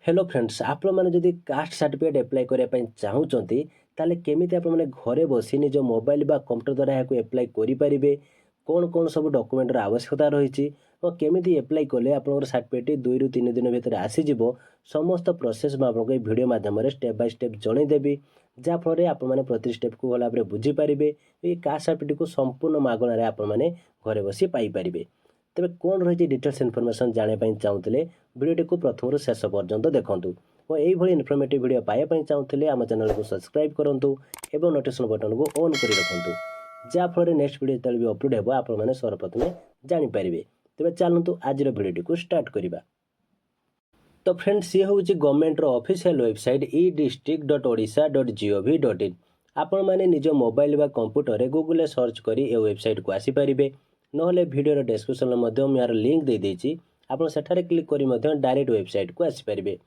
Hello friends आपण मैंने जदि कास्ट सर्टिफिकेट एप्लाई करने चाहूँगी ताले केमिति आपण मैंने घरे बसी निज मोबाइल बा कंप्यूटर द्वारा यहाँ एप्लाई करेंगे कौन कौन सब डॉक्यूमेंट आवश्यकता रही और केमिति एप्लाई कले आपंकर सर्टिफिकेट 2 ରୁ 3 दिन भितर आसीजिव समस्त प्रोसेस मैं आपको ये वीडियो माध्यम स्टेप बाय स्टेप जनईदेवी जहाँफल आप प्रति स्टेप को भल भाव बुझीपारे ये कास्ट सर्टिफिकेट को संपूर्ण मागणार आपने घरे बसी पाइपर तेज कौन रही डिटेल्स इनफॉरमेशन जानापी चाहूँगे वीडियो को प्रथम शेष पर्यंत देखूँ और यही इनफॉर्मेटिव वीडियो पाइबापी चाहूँगे आम चैनल को सब्सक्राइब करूँ और नोटिफिकेशन बटन को ऑन कर रखुँ जहाँफल नेक्स्ट वीडियो जो भी अपलोड हो आपने सर्वप्रथमे जानीपर तेज चलतु आज वीडियो को स्टार्ट करवा। तो फ्रेंड्स ये हूँ गवर्नमेंट ऑफिशियल वेबसाइट e-district.odisha.gov.in आपण मैंने निज मोबाइल बा कंप्यूटर रे गूगल सर्च करी ए वेबसाइट को आसीपारे नहले वीडियो डिस्क्रिप्शन में यार लिंक दे देछि आपण सेठारे क्लिक करी डायरेक्ट वेबसाइट को आसीपारे।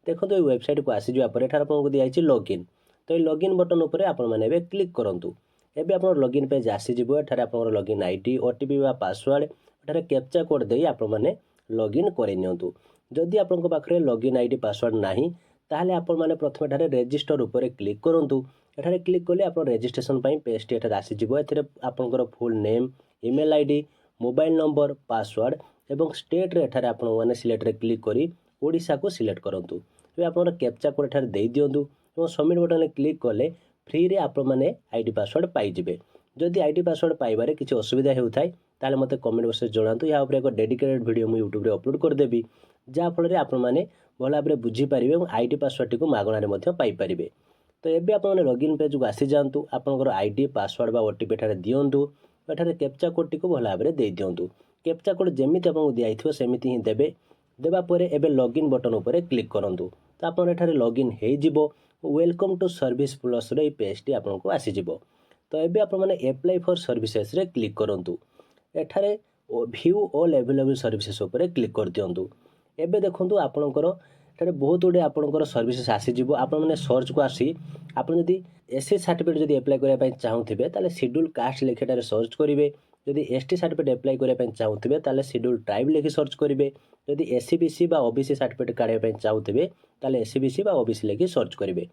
देखो ये वेबसाइट को आसीजा पर एठार आपको दिखाई लॉगिन तो ये लॉगिन बटन उपर आपण मैंने क्लिक करूँ एबे आपण लॉगिन पेज आसीजिवो एठारे आपन लॉगिन आईडी ओटीपी बा पासवर्ड एठारे कैप्चा कोड देई आपण माने लॉगिन करि नियंतु। जदि आपन पाखे लॉगिन आईडी पासवर्ड नाही ताहले आपण माने प्रथमे एठारे रजिस्टर उपर क्लिक करूँ एठारे क्लिक कले आप रजिस्ट्रेशन पेजटी एठारे आसीजिवो एथिरे आपनकर full name email ID mobile number password एवं स्टेट रे एठारे आपण माने सिलेक्ट रे क्लिक करी ओडिशा को सिलेक्ट करंतु ए आपन कैप्चा कोड एठारे देई दियंतु और सबमिट बटन रे क्लिक कले फ्री रे आपण माने आईडी पासवर्ड पाइजिबे। जदि आईडी पासवर्ड पाइबारे किसी असुविधा होउथाय ताले मते कमेंट बॉक्स रे जणांतु या ऊपर एक डेडिकेटेड वीडियो मु यूट्यूब रे अपलोड कर देबी जहाँफल आपण मैंने भल भाव बुझीपारे और आईडी पासवर्ड टी मागणार पाइपर। तो ये आप लॉगिन पेज को आसी जातु आपंकर आईडी पासवर्ड बा ओटीपी एठारे दियंतु एठारे कैप्चा कोड टी भल भाव दे दियंतु कैप्चा कोड जमीती आपको दिखाई सेमती ही देबे देवापर एबे लॉगिन बटन उपर क्लिक करूँ तो आप लॉगिन हो वेलकम टू सर्विस प्लस रे पेजटी आपको आसीजिवो। तो ये आप एप्लाई फॉर सर्विसेस रे क्लिक करूँ एठारे व्यू ऑल अवेलेबल सर्विसेस उपर क्लिक कर दियंतु। एबे देखंतु आपणकर एठारे बहुत गुड़े आपणकर सर्विसेस आसीजिवो आपण माने सर्च को आसी आपण जदि एससी सर्टिफिकेट जदि एप्लाई करबा पई चाहुथिबे ताले शेड्यूल कास्ट लेखेटारे सर्च करिवे जदि एसटी सर्टिफिकेट एप्लाई करबा पई चाहुथिबे ताले शेड्यूल ट्राइब लेखि सर्च करिवे जदि एससी बीसी बा ओबीसी सर्टिफिकेट काढबा पई चाहुथिबे ताले एससी बीसी बा ओबीसी लेखि सर्च करिवे।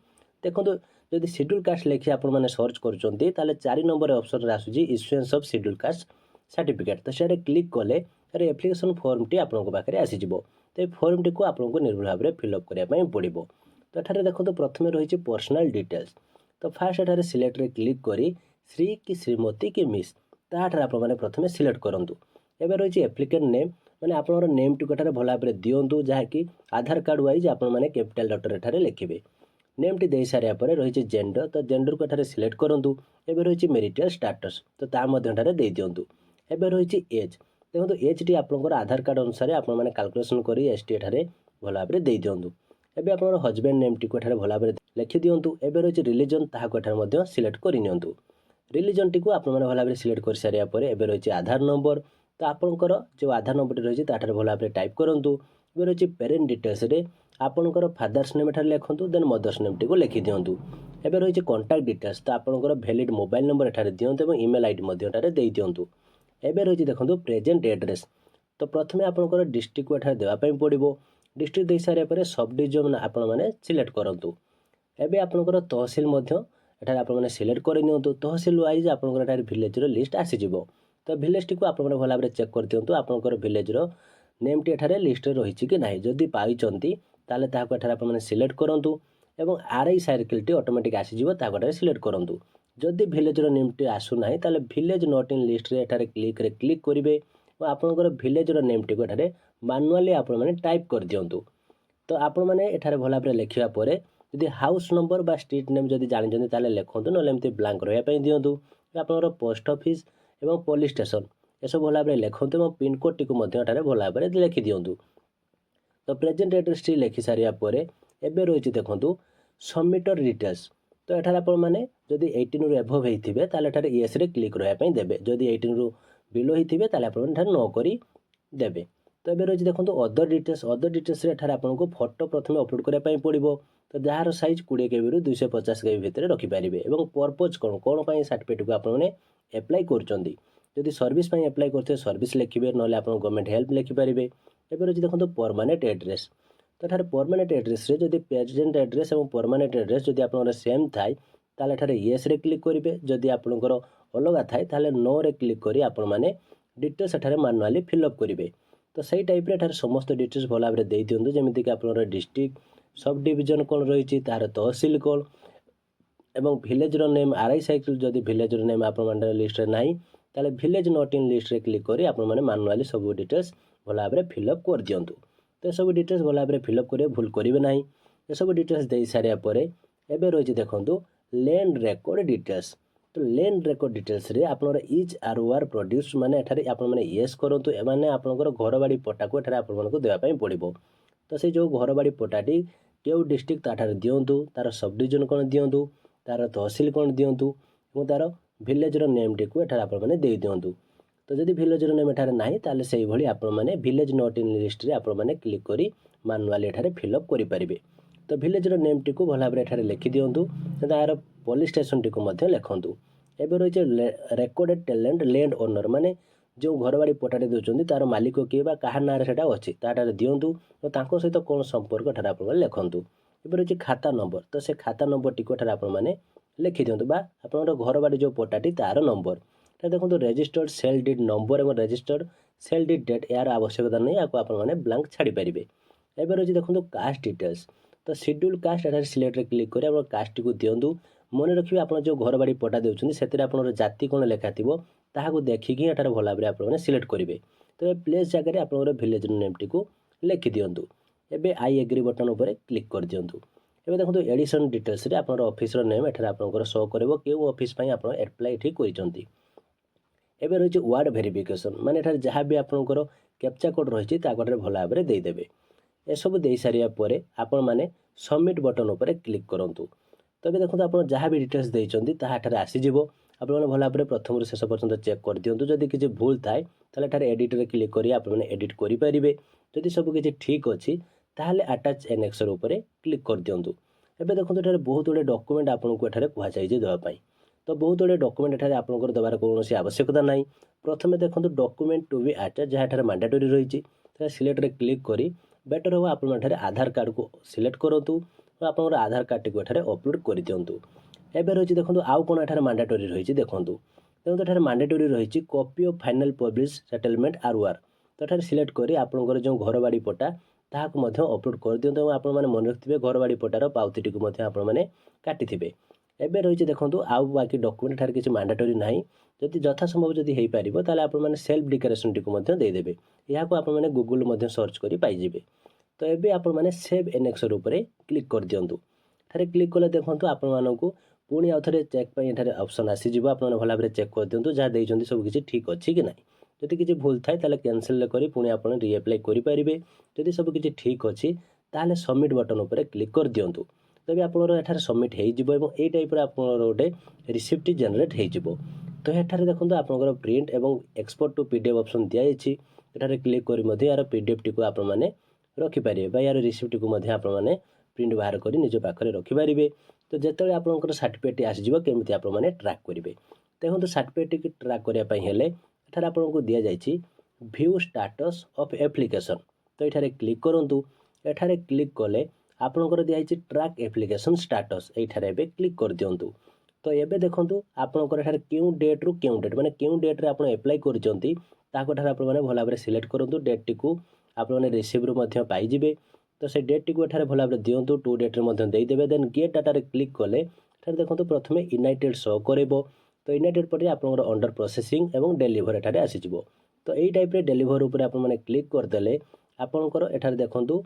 देखंतु जदि शेड्यूल कास्ट लेखि आपण माने सर्च करचंती ताले 4 नंबर ऑप्शन रे आसुजी issuance of schedule caste certificate तो सेरे क्लिक कले तार एप्लिकेशन फॉर्म टी आपनको पाखरे आसीजिवो। तो फॉर्म टी को आपको निर्भुल भाव में फिलअप करने पड़ो। तो एठारे देखो प्रथम रही पर्सनल डिटेल्स तो फास्ट एठारे सिलेक्ट रे क्लिक करी श्री कि श्रीमती कि मिस ताठारे आप प्रथम सिलेक्ट करूँ। एवं रही एप्लिकेंट नेम मैंने आप नेम टी भल भाव में दिंतु जहाँकि आधार कार्ड वाइज आपने कैपिटल लेटर एठारे लिखिए नेम टी दे सारे रही जेंडर तो जेंडर को एठारे सिलेक्ट करूँ। एवं रही मेरिटल स्टाटस तो तार दे दिंतु। एवं रही एज देखो एज टी आपंकर आधार कार्ड अनुसार आप कैलकुलेशन कर एज टी एठारे भल भाव में दे दिंतु। एवं आप हजबैंड नेम टी भल भाव में लिखि दिंतु। एवं रही रिलीजन ताकि सिलेक्ट करनी रिलीजन टी आप भल भाव में सिलेक्ट कर सारापर एवं रही आधार नंबर तो आपंकर जो आधार नंबर रही भल भाव में टाइप करूँ। एवं रही पेरेंट डिटेल्स रे आपंकर फादर्स नेम एठारे लिखुँ देन मदर्स नेम टी लिखि दिंतु। एवं रही कॉन्टैक्ट डिटेल्स तो आपंकर वैलिड मोबाइल नंबर एठारे दिंतु और ईमेल आईडी एठारे दे दिंतु। एवं रही देखो प्रेजेंट एड्रेस तो प्रथम आपंकर डिस्ट्रिक्ट को एठारे देवाई पड़ो डिस्ट्रिक्ट दे सारे सब डिविजन आपने सिलेक्ट करूँ। एवं आपंकर तहसिल एठारे आपने सिलेक्ट करनी तहसिल वाइज आपंकर विलेज लिस्ट आसीजिवो। तो विलेज टी को आप भल भाव चेक कर दिंतु आपंकर विलेज नेम टी एठारे लिस्ट रही कि ना जदि पाइचंती ताले ताको एठारे आपने सिलेक्ट करूँ एवं आरआई सर्किल टी ऑटोमेटिक आसीजिवो ताको एठारे सिलेक्ट करूँ। जदि विलेज नेम टी आसुना ताले विलेज नॉट इन लिस्ट रे एठारे क्लिक रे क्लिक करेंगे और आपंकर विलेज नेम टी को एठारे मैनुअली आप टाइप कर दिंतु। तो आपण मैंने एठारे भल भाव लिखा पर जदि हाउस नंबर बा स्ट्रीट नेम जदि जानते ताले लिखुँ ना एमती ब्लांक रही दिंतु। आपंकर पोस्ट ऑफिस एवं पुलिस स्टेशन एसब भल भाव लिखुँ और पिनकोड टी को भल भाव में लिखि दिंतु। तो प्रेजेंट एड्रेस टी लिखि सारापर एवं रही देखूँ सबमिटर डिटेल्स तो एठारे आपण मैंने जदि 18 रु एभव होइथिबे ताले एठारे येस रे क्लिक रहा पई देबे जदि 18 रु बिलो होइथिबे ताले आपण एठारे नो करी देबे। तो एबे रही देखो अदर डिटेल्स रे एठारे आपनको फोटो प्रथम अपलोड करिया पई पड़िबो तो जार साइज 20 KB रु 250 KB भितर रखि पारिबे एवं पर्पज कोन पई सर्टिफिकेट को आपने एप्लाई करचंदी जदि सर्विस पई एप्लाई करथे सर्विस लिखिबे नले आपण गवर्नमेंट हेल्प लिखि पारिबे। एबे रही देखो परमानेंट एड्रेस तो एठारे परमानेंट एड्रेस रे जदि प्रेजेंट एड्रेस और परमानेंट एड्रेस जदि आपनकर सेम थाए ताले एठारे येस रे क्लिक करेंगे। जदि आपनकर अलग थाए ताले नो रे क्लिक करी आपण माने डिटेल्स एठारे मैनुअली फिलअप करेंगे। तो सही टाइप रे एठारे समस्त डिटेल्स भल भाव दे दियंतु जेमिति कि आपनकर डिस्ट्रिक्ट सब डिवीजन कौन रही तार तहसिल कौन एवं विलेज नेम आरआई साइकिल जदि विलेज नेम आपण लिस्ट ना ताले विलेज नॉट इन लिस्ट रे क्लिक करी आपण माने मैनुअली सब डिटेल्स भल भाव फिलअप कर दियंतु। तो सब डिटेल्स भल भाव फिलअप करेंगे, भूल करेंगे ना। ये सब डिटेल्स दे सारिया परे एबे रही देखो लैंड रेकर्ड डिटेल्स। तो लैंड रेकर्ड डिटेल्स रे आपनर इज आर प्रोड्यूस माने एठारे आपण माने येस करंतु एमाने आपनकर घर बाड़ी पट्टा को एठारे आपण मानको देबा पई पड़िबो। तो से जो घर बाड़ी पट्टाटी केउ डिस्ट्रिक्ट ताठारे दियंतु, तार सब डिवीजन कोन दियंतु, तार तहसील कोन दियंतु और तार विलेज रो नेम टी को एठारे आपण माने दे दियंतु। तो जदि विलेज रो नेम एठारे नाही ताले सेही भली आपण माने विलेज नॉट इन लिस्ट रे आपण माने क्लिक करी मैनुअली एठारे फिलअप करि परिबे। तो विलेज रो नेम टी को भल भाव एठारे लिखि दियंतु, तार पुलिस स्टेशन टी को मध्ये लिखंतु। एबे रही रेकर्डेड टैलेंट लैंड ओनर माने जो घर बाड़ी पट्टाटी देउछन्ती तार मालिक किए बा काहा नारे सेटा अछि ताटारे दियंतु और तांको सहित कोन संपर्क एठारे आपण माने लिखंतु। एबे रही खाता नंबर, तो से खाता नंबर टी को एठारे आपण माने लिखि दियंतु बा आपनर घर बाड़ी जो पट्टाटी तार नंबर। तो देखो रजिस्टर्ड सेल डीड नंबर और रजिस्टर्ड सेल डीड डेट यार आवश्यकता नहीं, आपको आपण माने ब्लैंक छाड़ी परिबे। एबे रही देखो कास्ट डिटेल्स। तो शेड्यूल कास्ट एठारे सिलेक्ट रे क्लिक करी आपण कास्ट टी को दियंतु। मन रखिए आप जो घर बाड़ी पट्टा देउछन्ती सेतिर आपनर जाति कोन लेखा थिबो ताहाको देखिकी एठारे भल भाबरे आपण माने सिलेक्ट करिवे। तो ए प्लेस जगह रे आपनर विलेज नेम टी को लिखि दियंतु। एबे आई एग्री बटन ऊपर क्लिक कर दियंतु। एबे देखंतु एडिशन डिटेल्स रे आपनर ऑफिस रो नेम एठारे आपनकर शो करबो केउ ऑफिस पई आपण अप्लाई एठी करिसंती। एबे रही वार्ड वेरिफिकेशन माने एठारे जहाँ भी आपनकर कैप्चा कोड रही ताकरे भल भाबरे दे देबे। ए सब दे सारिया परे आपण माने सबमिट बटन ऊपर क्लिक करंतु। तबे देखो आप जहाँ भी डिटेल्स देइचंती ताहा एठारे आसीजिव। आपण माने भल भाबरे प्रथम रु शेष पर्यंत चेक कर दियंतु। जदि किछि भूल थाए ताले एठारे एडिट रे क्लिक करी आपण माने एडिट करि परिबे। जदि सब किछि ठीक अछि ताहले अटैच एनेक्सर ऊपर क्लिक कर दियंतु। एबे देखो एठारे बहुत गुडे डॉक्यूमेंट आपन को एठारे कुहा जाय जे देबा पई। तो बहुत गुडे डॉक्यूमेंट एठारे आपन को देबार कोनोसी आवश्यकता नाही। प्रथमे देखो डॉक्यूमेंट टू बी अटैच जहाँ एठारे मैंडेटरी रहिछि ताले सिलेक्ट रे क्लिक करी बेटर हो आपण एठारे आधार कार्ड को सिलेक्ट करंतु और आपनर आधार कार्ड टी को एठारे अपलोड कर दियंतु। एबे रही देखो आउ कोन एठारे मैंडेटरी रहिछि देखंतु। देखो एठारे मैंडेटरी रहिछि copy of final publish settlement ROR. तो एठारे सिलेक्ट करी आपनकर जो घर बाड़ी पट्टा ताहाको मध्ये अपलोड कर दियंतु और आपण माने मन रखिथिबे घर बाड़ी पट्टार पावती टी को मध्ये आपण माने काटिथिबे। एबे रही देखंतु आउ बाकी डॉक्यूमेंट एठारे किछि मैंडेटरी नाही। जदि यथा संभव जदि हेई पारिबो ताले आपण माने सेल्फ डिक्लेरेशन टी को मध्ये दे देबे। याको आपण माने गूगल मध्ये सर्च करी पाई जिवे। तो एबे आपण माने सेव एनेक्सर ऊपर क्लिक कर दियंतु। थारे क्लिक कले देखंतु आपण मानकु पुणी आउ थरे चेक पई एठारे ऑप्शन आसी जिवो। आपण माने भला भाबरे चेक कर दियंतु जहाँ देइचंती सब किछि ठीक अछि कि नाही। जदि किछि भूल थाए ताले कैंसिल करी पुणी आपण रीअप्लाई करि परिबे। जदि सब किछि ठीक अछि ताले सबमिट बटन ऊपर क्लिक कर दियंतु। तबे आपनर एठारे सबमिट हेइ जिवो एवं ए टाइप रे आपनर गोटे रिसिप्ट जनरेट हेइ जिवो। तो एठारे देखंतु आपनकर प्रिंट एवं एक्सपोर्ट टू पीडीएफ ऑप्शन दिया अछि। एठारे क्लिक करी मध्ये यार पीडीएफ टी को आपण माने रखि पारे बा यार रिसिप्ट को मध्ये आपण माने प्रिंट बाहर करी निज पाखरे रखि पारिबे। तो जेतेले आपनकर सर्टिफिकेट आसी जिवो केमिति आपण माने ट्रैक करिवे। देखंतु सर्टिफिकेट की ट्रैक करिया पई हेले एठारे आपनको दिया जायछि व्यू स्टेटस ऑफ एप्लीकेशन। तो एठारे क्लिक करंतु। एठारे क्लिक कले आपनकर दिया जायछि ट्रैक एप्लीकेशन स्टेटस। एठारे एबे क्लिक कर दियंतु। तो एबे देखंतु आपनकर एठारे केउ डेट रु केउ डेट माने केउ डेट रे आपण अप्लाई करिसंती ताको एठारे आपण माने भला भाबरे सिलेक्ट करंतु। डेट टी को आपण माने रिसीव रु मध्ये पाई जिवे। तो से डेट टी को एठारे भला भाबरे दियंतु। टू डेट रे मध्ये देई देबे। देन गेट डाटा रे क्लिक कले एठारे देखंतु प्रथमे यूनाइटेड शो करबो। तो यूनाइटेड पर आपनकर अंडर प्रोसेसिंग एवं डिलीवर एठारे आसी जिवो। तो एई टाइप रे डिलीवर ऊपर आपण माने क्लिक कर देले आपनकर एठारे देखंतु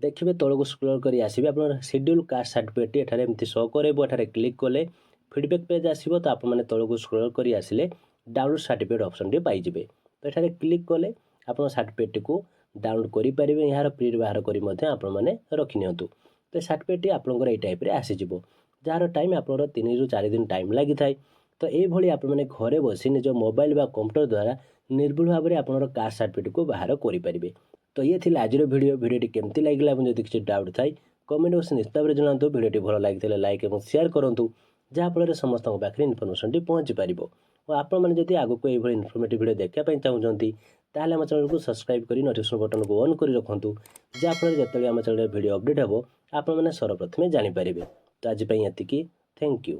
देखिबे तळको स्क्रॉल करी आसीबे आपनर शेड्यूल कास्ट सर्टिफिकेट टी एठारे एमति शो करबो। एठारे क्लिक कले फीडबैक पेज आसीबो। तो आपण माने तळको स्क्रॉल करी आसिले download certificate option T pi जिवे। तो एठारे क्लिक कले आपण सर्टिफिकेट टी को डाउनलोड करि परिबे। यार प्रिंट बाहर करी मध्ये आपण माने रखि नियंतु। तो सर्टिफिकेट टी आपनकर एई टाइप रे आसी जिवो जार टाइम आपनर 3 रु 4 दिन टाइम लागि थाए। तो एई भली आपण माने घरे बसी निज मोबाइल बा कंप्यूटर द्वारा निर्भुल भाव में आपनर कास्ट सर्टिफिकेट को बाहर करि परिबे। तो ये थिला आजिर वीडियोटी केमती लागिला एवं जदि किछि डाउट थाए कमेंट बॉक्स निश्चित भाव जणातु। वीडियोटी भल लागिथिले लाइक एवं शेयर करंतु जहाँ फल समस्त पाखे इनफर्मेशन टी पहुँची पारिबो। और आपण माने जदि आगु को एई भली इनफॉर्मेटिव वीडियो देखिया पई चाहुचंती ताहले आम चैनल को सब्सक्राइब करी नोटिफिकेशन बटन को ऑन करी रखंतु जाफଳରେ ଯେତେବେଳେ ଆମ ଚ୍ୟାନେଲରେ ଭିଡ଼ିଓ ଅପଡେଟ୍ ହେବ ଆପଣମାନେ सर्वप्रथमे ଜାଣିପାରିବେ। तो आज ପାଇଁ ଏତିକି। Thank you.